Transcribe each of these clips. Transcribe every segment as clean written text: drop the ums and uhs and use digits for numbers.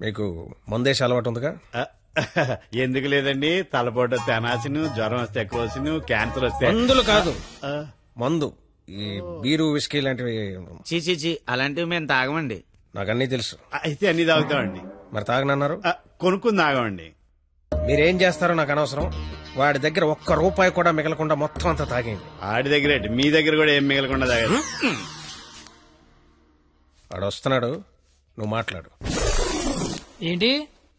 మీకు మందేసి అలవాటు ఉందిగా? ఎందుకు లేదండి, తలపోటు తెనాసిను, జ్వరం వస్తే కోసిను, క్యాన్సర్ వస్తే మందులు కాదు, మందు. ఈ బీరు విస్కీ లాంటివి చీ అలాంటివి మేము తాగమండి. నాకన్నీ తెలుసు. అయితే అన్ని తాగుతామండి. మరి తాగనన్నారు? కొనుక్కుని తాగమండి. మీరేం చేస్తారో నాకు అనవసరం. వాడి దగ్గర ఒక్క రూపాయి కూడా మిగలకుండా మొత్తం అంతా తాగేయండి. ఆడి దగ్గర మీ దగ్గర కూడా ఏం మిగలకుండా తాగదు. వాడు వస్తున్నాడు, నువ్వు మాట్లాడు. ఏంటి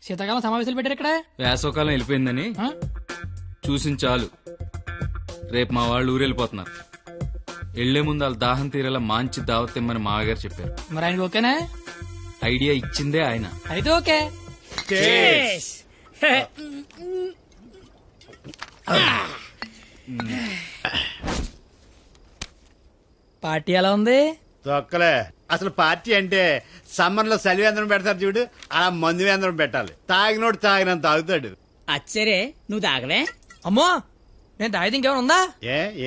శీతాకాలం సమావేశాలు పెట్టారు ఇక్కడ? వేసవకాలం వెళ్ళిపోయిందని చూసింది చాలు. రేపు మా వాళ్ళు ఊరెళ్ళిపోతున్నారు. వెళ్లే ముందు వాళ్ళ దాహం తీరేలా మంచి దావత్ ఇమ్మని మామగారు చెప్పారు. మరి ఆయనకి ఓకేనా? ఐడియా ఇచ్చిందే ఆయన. అయితే ఓకే. పార్టీ ఎలా ఉంది? తొక్కలే. అసలు పార్టీ అంటే సమ్మర్ లో చలివేంద్రం పెడతారు చూడు, అలా మందు వేంద్రం పెట్టాలి. తాగినోడు తాగినంత తాగుతాడు. అచ్చరే నువ్వు తాగలే? అమ్మో, నేను తాగితే ఇంకేమైనా ఉందా?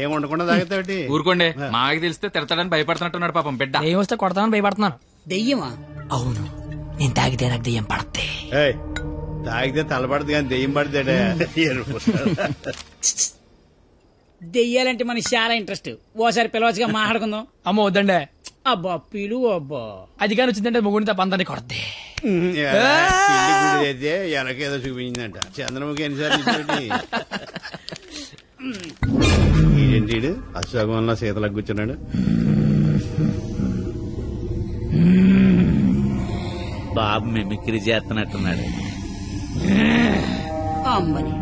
ఏం ఉండకుండా తాగుతాడు. ఊరుకోండి, మాకి తెలిస్తే తిడతాడని భయపడుతున్నట్టున్నాడు పాపం బిడ్డ. దెయ్యం వస్తే కొడతామని భయపడుతున్నాను. దెయ్యమా? అవును, నేను తాగితే నాకు దెయ్యం పడద్ది. తాగితే తలపడదు కానీ దెయ్యం పడతాడే. దెయ్యాలంటే మనకి చాలా ఇంట్రెస్ట్. ఓసారి పిలవచ్చుగా మాట్లాడుకుందాం. అమ్మో వద్దండే. అబ్బా పిలువు. అబ్బా అది కానీ వచ్చిందంటే ముగ్గురితో పంతాన్ని కొడద్ది. అయితే వెనకేదో చూపించిందంట. చంద్రముఖి ఎన్నిసార్లు ఏంటి అశ్వగంలో శీతలకు కూర్చున్నాడు. బాబు మిమిక్రీ చేస్తున్నట్టున్నాడు. అమ్మని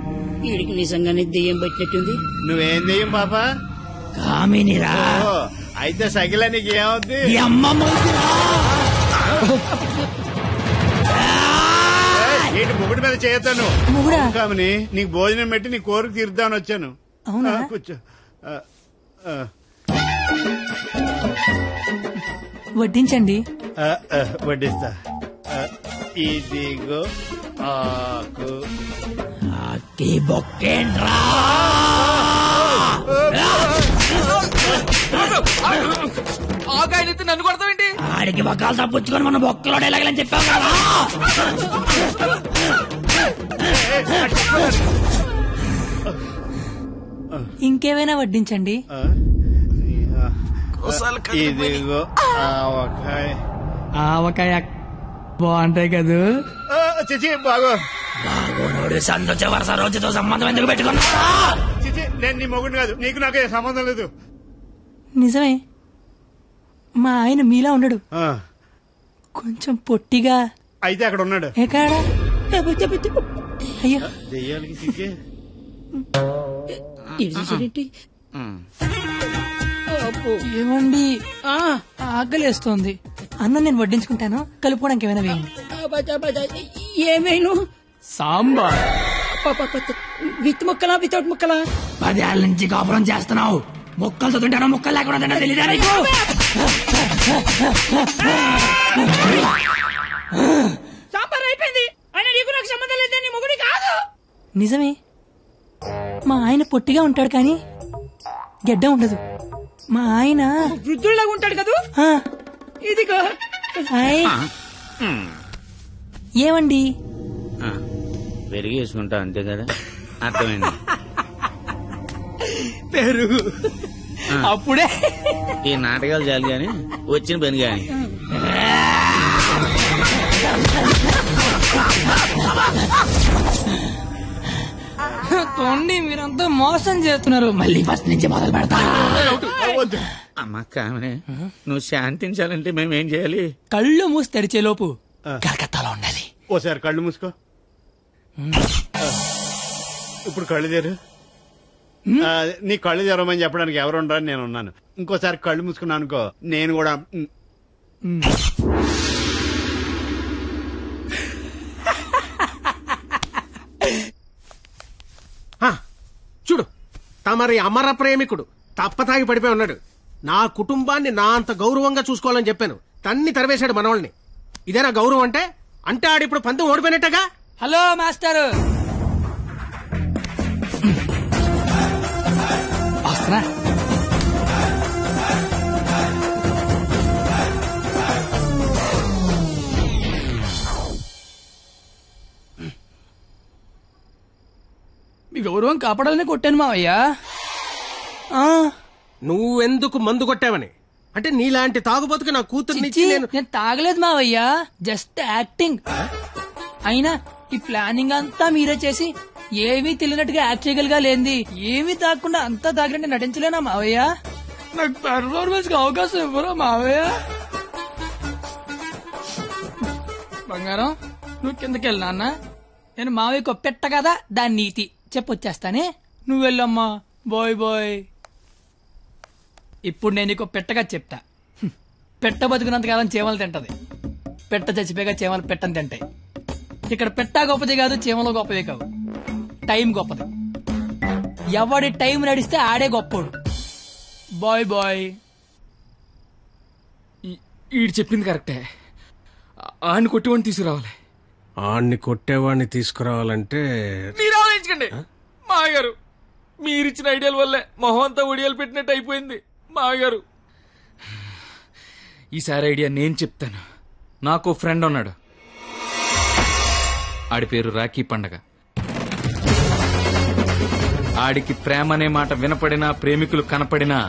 వీడికి నిజంగానే దెయ్యం పట్టినట్టుంది. నువ్వేం దెయ్యం పాపా? కామినిరా. అయితే సగిల నీకు ఏమవుద్ది? ఏంటి ముగుడి మీద చేయతాను కామని? నీకు భోజనం పెట్టి నీ కోరిక తీర్దామని వచ్చాను. కూర్చో. వడ్డించండి. వడ్డిస్తా. ఇదిగో ఆకు. ఆకాయనైతే నన్ను కొడతావేంటి? ఆడికి బొక్కలు తప్పుచ్చుకొని మన బొక్కలో ఎలాగలని చెప్పావు కదా. ఇంకేమైనా వడ్డించండి. ఇదిగో ఆవకాయ. ఆవకాయ బాగుంటాయి కదూ? చిచి బాగో. బాగోనోడు సంతోష వరుస రోజుతో సంబంధం ఎందుకు పెట్టుకున్నా? చిచి నేను నీ మొగుడు కాదు, నీకు నాకే సంబంధం లేదు. నిజమే, మా ఆయన మీలా ఉండడు, కొంచెం పొట్టిగా. అయితే అక్కడ ఉన్నాడు. ఎక్కడా? అయ్యో దెయ్యాలకి చిక్కే. ఏమండి, ఆకలేస్తోంది. అన్నం నేను వడ్డించుకుంటాను, కలుపుకోవడానికి ఏమైనా వేయండి. ఏమైనా సాంబార్. విత్ ముక్కలా వితౌట్ ముక్కలా? 10 ఏళ్ళ నుంచి కాపురం చేస్తున్నావు, ముక్కలతో తింటానో ముక్కలు లేకుండా తింటా తెలీదా నీకు? సాంబార్ అయిపోయింది. ఆయన నీకు నాకు సంబంధం లేదు, నీ మొగుడి కాదు. నిజమే, మా ఆయన పొట్టిగా ఉంటాడు కానీ గెడ్డ ఉండదు. మా ఆయన వృద్ధుల్లాగా ఉంటాడు కదా. ఇదిగో ఏమండి, పెరిగేసుకుంటా అంతే కదా. అర్థమైంది. పెరుగు అప్పుడే. ఈ నాటకాలు చాలు గాని వచ్చిన పని గాని. తోండి, మీరంతా మోసం చేస్తున్నారు. మళ్ళీ ఫస్ట్ నుంచి మొదలు పెడతా. అమ్మ కామనే, నువ్వు శాంతించాలంటే మేమేం చేయాలి? కళ్ళు మూసి తెరిచే లోపు కలకత్తాలో ఉండాలి. ఓసారి కళ్ళు మూసుకో. ఇప్పుడు కళ్ళు తెరు. నీ కళ్ళు తెరవమని చెప్పడానికి ఎవరు ఉండరని నేను ఉన్నాను. ఇంకోసారి కళ్ళు మూసుకున్నా అనుకో, నేను కూడా. చూడు, తమరి అమర ప్రేమికుడు తప్పతాగి పడిపోయి ఉన్నాడు. నా కుటుంబాన్ని నా అంత గౌరవంగా చూసుకోవాలని చెప్పాను, తన్ని తరివేశాడు మనవాళ్ళని. ఇదేనా గౌరవం అంటే? అంటే ఆడిప్పుడు పందెం ఓడిపోయినట్టుగా. హలో మాస్టర్, వస్తున్నా. మీ గౌరవం కాపాడాలని కొట్టాను మావయ్య. నువ్వెందుకు మందు కొట్టావని? అంటే నీలాంటి తాగుబోతుకి నా కూతుర్ని చిచ్చి, నేను తాగలేదు మావయ్య, జస్ట్ యాక్టింగ్. అయినా ఈ ప్లానింగ్ అంతా మీరే చేసి ఏమీ తెలియనట్టుగా యాక్ట్ చేయగలిగా లేంది. ఏమీ తాగకుండా అంతా తాగినట్టు నటించలేనా మావయ్య? నాకు పెర్ఫార్మెన్స్ కి అవకాశం ఇవ్వరా మావయ్య? బంగారం, నువ్వు కిందకి వెళ్ళి నాన్న. నేను మావయ్యకు పెట్ట కదా, దాని నీతి చెప్పొచ్చేస్తానే. నువ్వు వెళ్ళమ్మా. Bye bye. ఇప్పుడు నేను నీకు పెట్టగా చెప్తా. పెట్ట బతుకున్నంతకాలం చీమలు తింటది, పెట్ట చచ్చిపోయాక చీమలు పెట్టని తింటాయి. ఇక్కడ పెట్ట గొప్పది కాదు, చీమలు గొప్పది కావు, టైం గొప్పది. ఎవడి టైం నడిస్తే ఆడే గొప్పోడు. Bye bye. ఈడు చెప్పింది కరెక్టే. ఆడిని కొట్టివాడిని తీసుకురావాలి. ఆడిని కొట్టేవాడిని తీసుకురావాలంటే మీరు ఆలోచించకండి మాగారు. మీరిచ్చిన ఐడియాల వల్లే మొహం అంతా ఒడియాలు పెట్టినట్టు అయిపోయింది మాగారు. ఈసారి ఐడియా నేను చెప్తాను. నాకు ఫ్రెండ్ ఉన్నాడు, ఆడి పేరు రాఖీ పండగ. ఆడికి ప్రేమ అనే మాట వినపడినా, ప్రేమికులు కనపడినా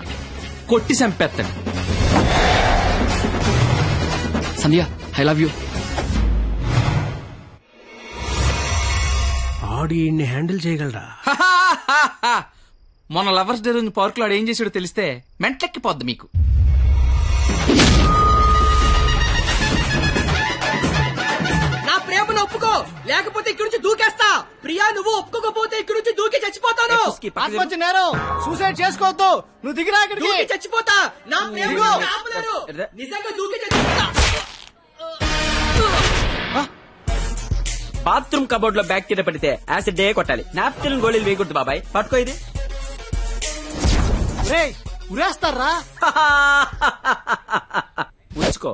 కొట్టి చంపేస్తాడు. Sandhya, I love you. ఆడి హ్యాండిల్ చేయగలరా? మొన్న లవర్స్ డే రోజు పార్క్ లో ఆడు ఏం చేసాడో తెలిస్తే మెంట్లెక్కిపోద్ది మీకు. నా ప్రేమను ఒప్పుకో, లేకపోతే ఇక్కడి నుంచి దూకేస్తా. ప్రియా, నువ్వు ఒప్పుకోకపోతే ఇక్కడి నుంచి దూకి చచ్చిపోతాను. ఆత్మహత్య నేరం, సూసైడ్ చేసుకోవద్దు. నువ్వు దిగిరా ఇక్కడికి. దూకి చచ్చిపోతా. నా ప్రేమను ఆపలేరు. నిజంగా దూకి చచ్చిపోతా. బాత్రూమ్ కబోర్డ్ లో బ్యాక్టీరియా పడితే యాసిడ్ డే కొట్టాలి. నాప్కిన్ గోళీలు వేయకూడదు బాబాయ్. పట్టుకో ఇది. ఉరేస్తారా? ఉంచుకో.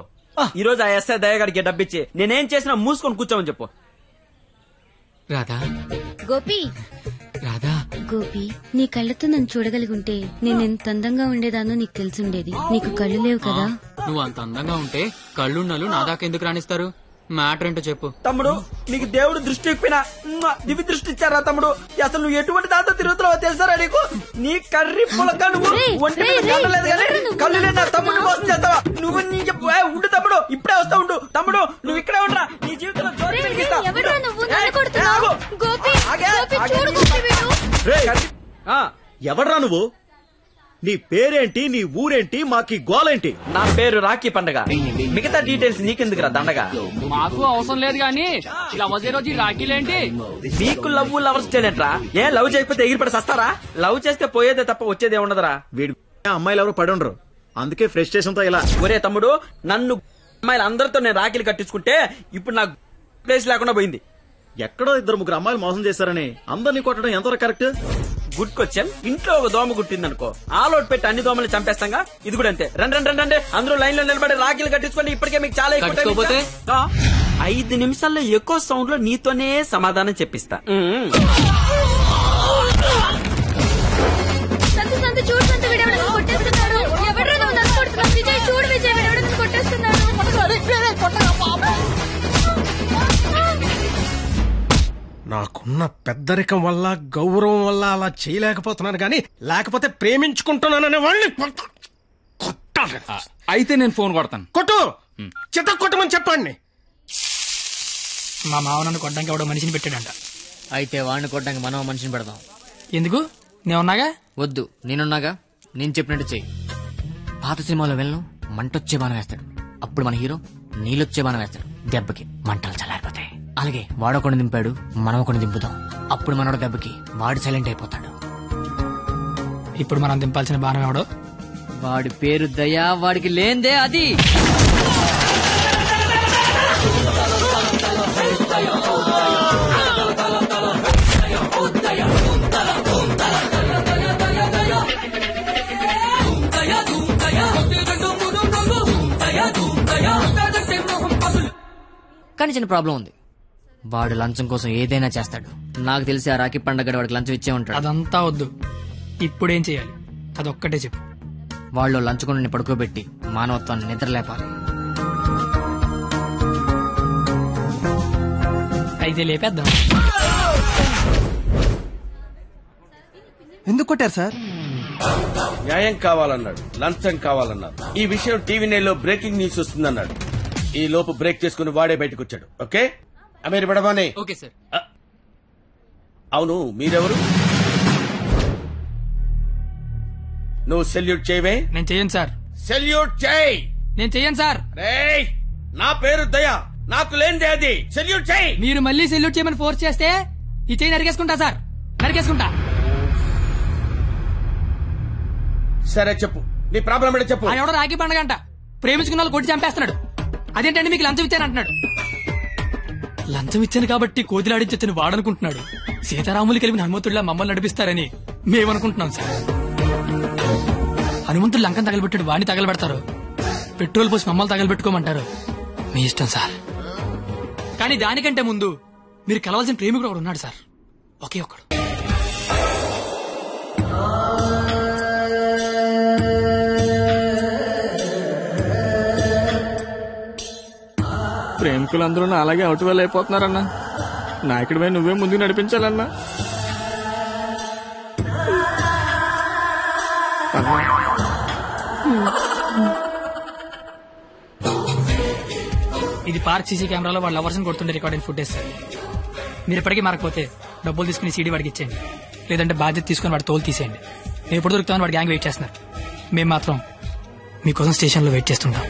ఈ రోజు ఆ ఎస్ఐ దయగాడికి డబ్బిచ్చి నేనేం చేసినా మూసుకొని కూర్చోమని చెప్పు. రాధా, గోపి, రాధా, గోపి, నీ కళ్ళతో నన్ను చూడగలిగుంటే నేను ఎంత అందంగా ఉండేదానో నీకు తెలిసుండేది. నీకు కళ్ళు లేవు కదా. నువ్వు అంత అందంగా ఉంటే కళ్ళున్నలు నా దాకా ఎందుకు రాణిస్తారు? మ్యాటర్ ఏంటో చెప్పు. తమ్ముడు, నీకు దేవుడు దృష్టి ఇప్పినా దివి దృష్టి ఇచ్చారా తమ్ముడు? అసలు నువ్వు ఎటువంటి దాంతో తిరుగుతున్నావో తెలుసారా నీకు? నీ కర్రీ పులక నువ్వు ఒంటి మీద కట్టలేదు కానీ కళ్ళు లేని తమ్ముడు మోసం చేస్తావా నువ్వు? నీ ఉండు తమ్ముడు, ఇప్పుడే వస్తా ఉండు. తమ్ముడు, నువ్వు ఇక్కడే ఉండరా, నీ జీవితంలో జ్యోతి వెలిగిస్తా. ఎవడ్రా నువ్వు? నీ పేరేంటి, నీ ఊరేంటి, మాకి గోలేంటి? నా పేరు రాఖీ పండగ. మిగతా డీటెయిల్స్ నీకెందుకురా దండగా? మాకు అవసరం లేదు గానీ లవ్ రోజు రాఖీలేంటి? నీకు లవ్ లవర్స్ చేయలేంట్రా? ఏ లవ్ చేయకపోతే ఎగిరిపడి సస్తారా? లవ్ చేస్తే పోయేదే తప్ప వచ్చేదే ఉండదురా. వీడు అమ్మాయిలు ఎవరు పడి ఉండరు, అందుకే ఫ్రస్ట్రేషన్ తో ఇలా. ఒరే తమ్ముడు, నన్ను అమ్మాయిలు అందరితో నేను రాఖీలు కట్టించుకుంటే ఇప్పుడు నాకు ప్లేస్ లేకుండా పోయింది. ఎక్కడో 2-3 అమ్మాయిలు మోసం చేశారని అందరినీ కొట్టడం ఎంతవరకు కరెక్ట్? Good question. ఇంట్లో ఒక దోమ గుట్టిందనుకో, ఆలోట్ పెట్టి అన్ని దోమలు చంపేస్తాంగా. ఇది కూడా అంతే. రండి అందరూ లైన్ లో నిలబడి రాఖీలు కట్టించుకోండి. ఇప్పటికే మీకు చాలా ఎక్కువ. 5 నిమిషాల్లో ఎక్కువ సౌండ్ లో నీతోనే సమాధానం చెప్పిస్తా. నాకున్న పెద్దరికం వల్ల, గౌరవం వల్ల అలా చేయలేకపోతున్నాను గాని, లేకపోతే ప్రేమించుకుంటున్నాననే వాళ్ళని కొట్టాలి. అయితే నేను ఫోన్ కొడతాను. కొట్టు, చిత్త కొట్టమని చెప్పండి. మా మావ నన్ను కొట్టడానికి ఎవడో మనిషిని పెట్టాడంట. అయితే వాడిని కొట్టడానికి మనం మనిషిని పెడదాం. ఎందుకు? నేనున్నాగా. వద్దు, నేనున్నాగా. నేను చెప్పినట్టు చెయ్యి. పాత సినిమాలో వెళ్ళను మంటొచ్చే బాణం వేస్తాడు, అప్పుడు మన హీరో నీళ్ళొచ్చే బాణం వేస్తాడు. దెబ్బకి మంటలు చల్లారిపోతాయి. అలాగే వాడొకడిని దింపాడు, మనం ఒకడిని దింపుదాం. అప్పుడు మనోడు దెబ్బకి వాడు సైలెంట్ అయిపోతాడు. ఇప్పుడు మనం దింపాల్సిన బాణం ఎవడో? వాడి పేరు దయా, వాడికి లేందే అది. కానీ చిన్న ప్రాబ్లం ఉంది. వాడు లంచం కోసం ఏదైనా చేస్తాడు. నాకు తెలిసి ఆ రాఖీ పండగ వాడికి లంచం ఇచ్చే ఉంటాడు. అదంతా వద్దు, ఇప్పుడేం చేయాలి అదొక్కటే చెప్పు. వాళ్ళు లంచుకుని పడుకోబెట్టి మానవత్వాన్ని నిద్రలేపాలి. అయితే లేపేద్దాం. ఎందుకు కొట్టారు సార్? న్యాయం కావాలన్నాడు, లంచం కావాలన్నాడు. ఈ విషయం టీవీ నైన్లో బ్రేకింగ్ న్యూస్ వస్తుందన్నాడు. ఈ లోపు బ్రేక్ చేసుకుని వాడే బయటకు వచ్చాడు. ఓకే అమీర్ బడవానే. Okay sir. అవును, మీరెవరు? నువ్వు సెల్యూట్ చేయవే? నేను చెయ్యను సార్. సెల్యూట్ చేయి. నేను చెయ్యను సార్. రేయ్, నా పేరు దయా, నాకు లేనిదే అది. సెల్యూట్ చేయి. మీరు మళ్ళీ సెల్యూట్ చేయమని ఫోర్స్ చేస్తే ఈ చెయ్యి నరికేసుకుంటా సార్, నరికేసుకుంటా. సరే చెప్పు, నీ ప్రాబ్లం ఏంటో చెప్పు. ఆయన ఎవడో రాఖీ పండుగ అంట ప్రేమించుకున్న వాళ్ళు కొట్టి చంపేస్తున్నాడు. అదేంటంటే మీకు లంచం ఇచ్చాను అంటున్నాడు. లంచం ఇచ్చాను కాబట్టి కోతిలాడించని వాడనుకుంటున్నాడు. సీతారాములు కలిపిన హనుమంతుడిలా మమ్మల్ని నడిపిస్తారని మేమనుకుంటున్నాం సార్. హనుమంతుడు లంకం తగలబెట్టాడు, వాడిని తగలబెడతారు. పెట్రోల్ పోసి మమ్మల్ని తగలబెట్టుకోమంటారు. మీ ఇష్టం సార్. కానీ దానికంటే ముందు మీరు కలవాల్సిన ప్రేమికుడు ఒకడు ఉన్నాడు సార్, ఒకే ఒక్కడు. ప్రేమికులందరూ నా అలాగే అవుట్ వెల్ అయిపోతున్నారన్నా. నాయకుడిపై నువ్వే ముందుకు నడిపించాలన్నా. ఇది పార్క్ సీసీ కెమెరాలో వాళ్ళ లవర్స్ కొడుతుండే రికార్డింగ్ ఫుటేజ్ సార్. మీరు ఇప్పటికీ మారకపోతే డబ్బులు తీసుకుని సీడీ వాడికి ఇచ్చేయండి, లేదంటే బాధ్యత తీసుకుని వాడి తోలు తీసేయండి. నేను ఎప్పుడు దొరుకుతామని వాడి గ్యాంగ్ వెయిట్ చేస్తున్నారు. మేము మాత్రం మీకోసం స్టేషన్లో వెయిట్ చేస్తుంటాం.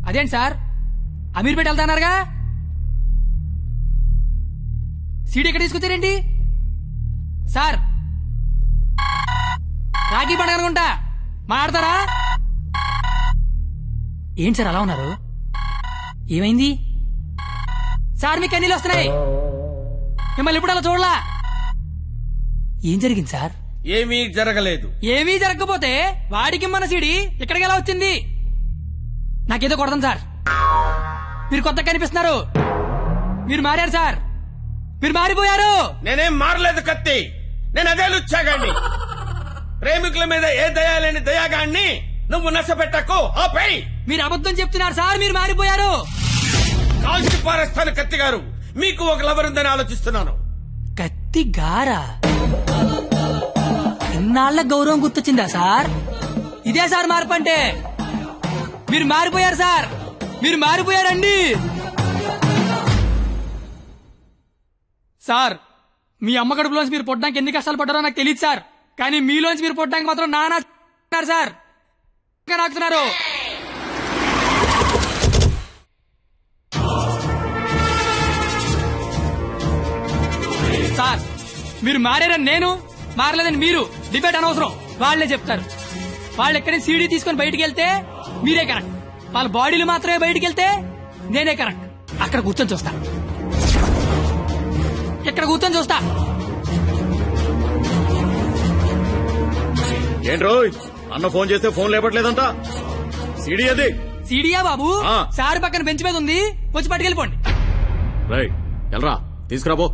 అదేంటి సార్, అమీర్పేట వెళ్తాన్నారుగా, సీడీ ఎక్కడ తీసుకొచ్చారేంటి సార్? రాఖీ పండుగ అనుకుంటా, మాట్లాడతారా? ఏంటి సార్ అలా ఉన్నారు? ఏమైంది సార్? మీకు కన్నీళ్ళు వస్తున్నాయి. మిమ్మల్ని ఇప్పుడు అలా చూడలా. ఏం జరిగింది సార్? ఏమీ జరగలేదు. ఏమీ జరగకపోతే వాడికి మన సీడీ ఇక్కడికి ఎలా వచ్చింది? నాకేదో కొడతాం సార్. మీరు కొత్తగా కనిపిస్తున్నారు. మీరు మారారు సార్, మీరు మారిపోయారు. నేనేం మారలేదు కత్తి, నేను అదే లుచ్చాగాన్ని. ప్రేమికుల మీద ఏ దయాలేని దయాగాన్ని నువ్వు నష్టపెట్టకు. ఆపై మీరు అబద్ధం చెప్తున్నారు సార్, మీరు మారిపోయారు. కాల్చి పారేస్తాను కత్తి గారు. మీకు ఒక లవర్ ఉందని ఆలోచిస్తున్నాను. కత్తి గారా? ఇన్నాళ్ల గౌరవం గుర్తొచ్చిందా సార్? ఇదే సార్ మార్పు అంటే. మీరు మారిపోయారు సార్, మీరు మారిపోయారండి సార్. మీ అమ్మ కడుపులోంచి మీరు పుట్టడానికి ఎన్ని కష్టాలు పడ్డారో నాకు తెలియదు సార్, కానీ మీలోంచి మీరు పుట్టడానికి మాత్రం నానా సార్ నాకుతున్నారు. సార్ మీరు మారారని నేను, మారలేదని మీరు డిబేట్ అనవసరం. వాళ్లే చెప్తారు. వాళ్ళు ఎక్కడి సీడీ తీసుకుని బయటికి వెళ్తే మీరే కరెక్ట్, వాళ్ళ బాడీలు మాత్రమే బయటికి వెళ్తే నేనే కరెక్ట్. అక్కడ కూర్చొని చూస్తా, ఇక్కడ కూర్చొని చూస్తా. ఏంట్రో అన్న ఫోన్ చేస్తే ఫోన్ లేపట్లేదంట. సీడీ అది. సీడీయా బాబు? సార్ పక్కన బెంచ్ మీద ఉంది, వచ్చి పట్టుకెళ్ళిపోండి. రైట్, ఎల్రా తీసుకురాబో.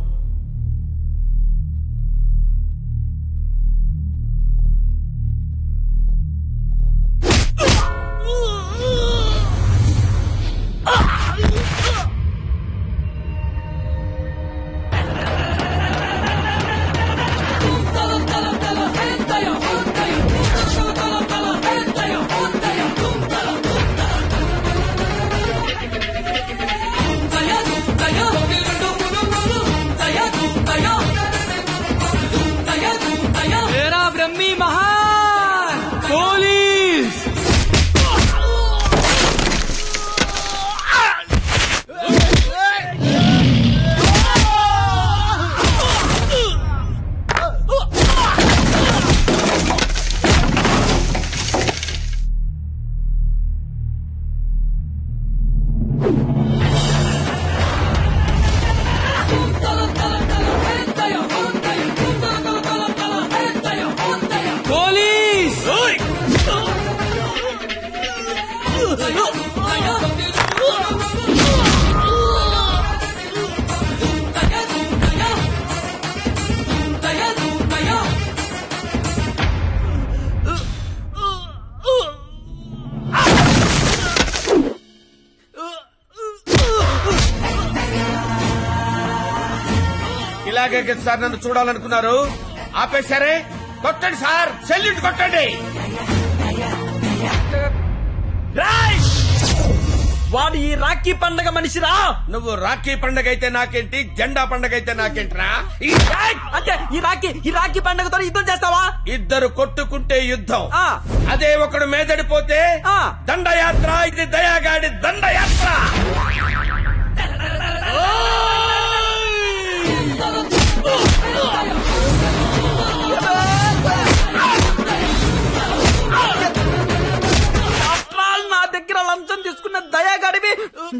కదా సార్ నన్ను చూడాలనుకున్నారు. ఆపేశారే, కొట్టండి సార్, సెల్యూట్ కొట్టండి. వాడు ఈ రాఖీ పండగ మనిషిరా. నువ్వు రాఖీ పండగ అయితే నాకేంటి, జెండా పండగ అయితే నాకేంట్రా? అంటే ఈ రాఖీ పండగతో యుద్ధం చేస్తావా? ఇద్దరు కొట్టుకుంటే యుద్ధం, అదే ఒకడు మేదడిపోతే దండయాత్ర. ఇది దయాగాడి దండయాత్ర. నా దగ్గర లంచం తీసుకున్న దయాగాడివి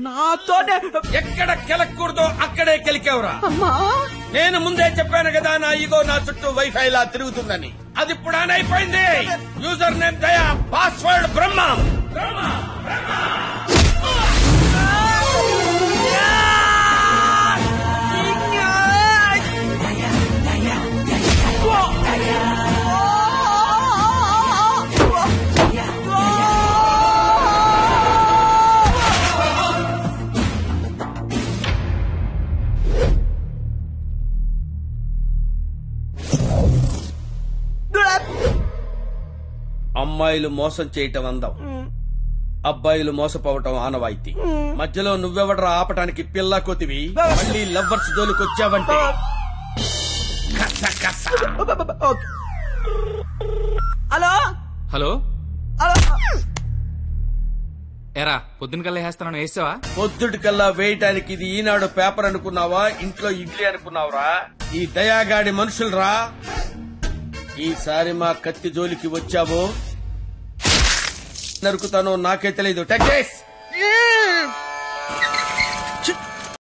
నాతోనే ఎక్కడ కెలకూడదో అక్కడే కెలికేవరా. నేను ముందే చెప్పాను కదా, నా ఈగో నా చుట్టూ వైఫై లా తిరుగుతుందని. అది ఇప్పుడు ఆన్ అయిపోయింది. యూజర్ నేమ్ దయా, పాస్వర్డ్ బ్రహ్మ. అమ్మాయిలు మోసం చేయటం అందం, అబ్బాయిలు మోసపోవటం ఆనవాయితీ. మధ్యలో నువ్వెవడరా ఆపటానికి పిల్ల కొతివి? మళ్ళీ లవ్వర్స్ జోలికొచ్చావంటే హలో హలో, ఎరా పొద్దున కల్లా వేస్తాను, వేసావా? పొద్దుటికల్లా వేయటానికి ఇది ఈనాడు పేపర్ అనుకున్నావా, ఇంట్లో ఇడ్లీ అనుకున్నావురా? ఈ దయాగాడి మనుషులరా. ఈసారి మా కత్తి జోలికి వచ్చావో నరుకుతానో నాకే తెలీదు. Tech this.